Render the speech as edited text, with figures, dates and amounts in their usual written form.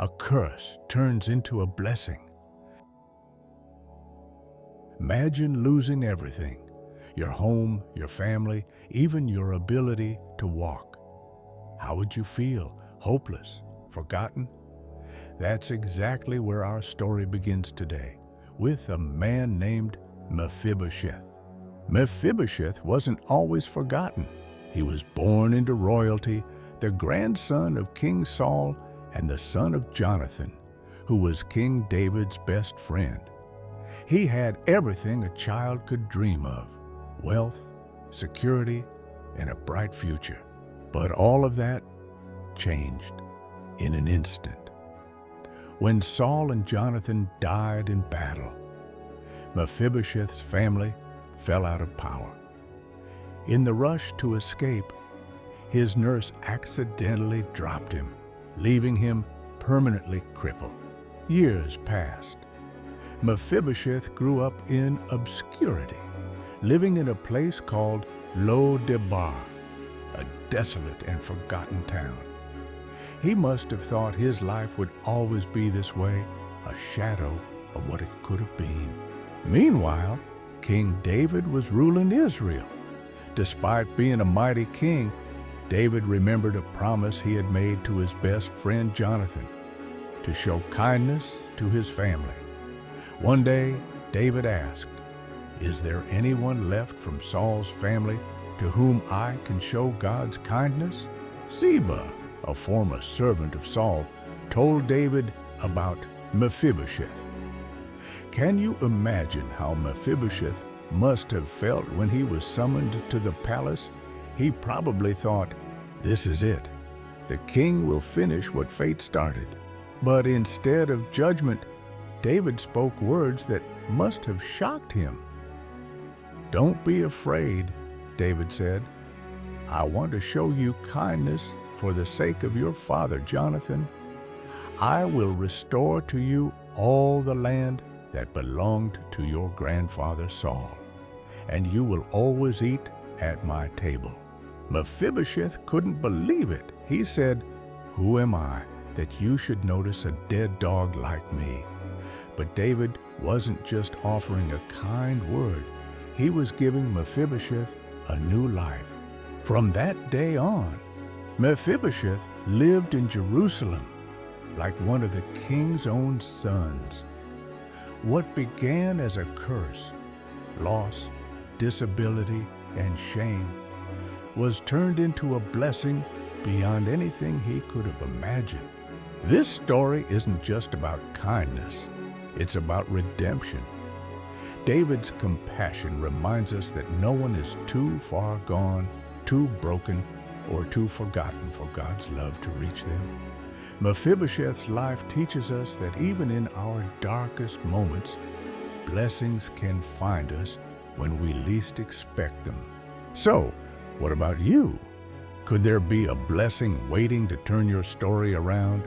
a curse turns into a blessing. Imagine losing everything, your home, your family, even your ability to walk. How would you feel? Hopeless? Forgotten? That's exactly where our story begins today, with a man named Mephibosheth. Mephibosheth wasn't always forgotten. He was born into royalty, the grandson of King Saul and the son of Jonathan, who was King David's best friend. He had everything a child could dream of: wealth, security, and a bright future. But all of that changed in an instant. When Saul and Jonathan died in battle, Mephibosheth's family fell out of power. In the rush to escape, his nurse accidentally dropped him, leaving him permanently crippled. Years passed. Mephibosheth grew up in obscurity, living in a place called Lo-debar, a desolate and forgotten town. He must have thought his life would always be this way, a shadow of what it could have been. Meanwhile, King David was ruling Israel. Despite being a mighty king, David remembered a promise he had made to his best friend Jonathan, to show kindness to his family. One day, David asked, "Is there anyone left from Saul's family to whom I can show God's kindness?" Ziba, a former servant of Saul, told David about Mephibosheth. Can you imagine how Mephibosheth must have felt when he was summoned to the palace? He probably thought, "This is it. The king will finish what fate started." But instead of judgment, David spoke words that must have shocked him. "Don't be afraid," David said. "I want to show you kindness for the sake of your father, Jonathan. I will restore to you all the land that belonged to your grandfather Saul, and you will always eat at my table." Mephibosheth couldn't believe it. He said, "Who am I that you should notice a dead dog like me?" But David wasn't just offering a kind word. He was giving Mephibosheth a new life. From that day on, Mephibosheth lived in Jerusalem like one of the king's own sons. What began as a curse, loss, disability, and shame was turned into a blessing beyond anything he could have imagined. This story isn't just about kindness, it's about redemption. David's compassion reminds us that no one is too far gone, too broken, or too forgotten for God's love to reach them. Mephibosheth's life teaches us that even in our darkest moments, blessings can find us when we least expect them. So, what about you? Could there be a blessing waiting to turn your story around?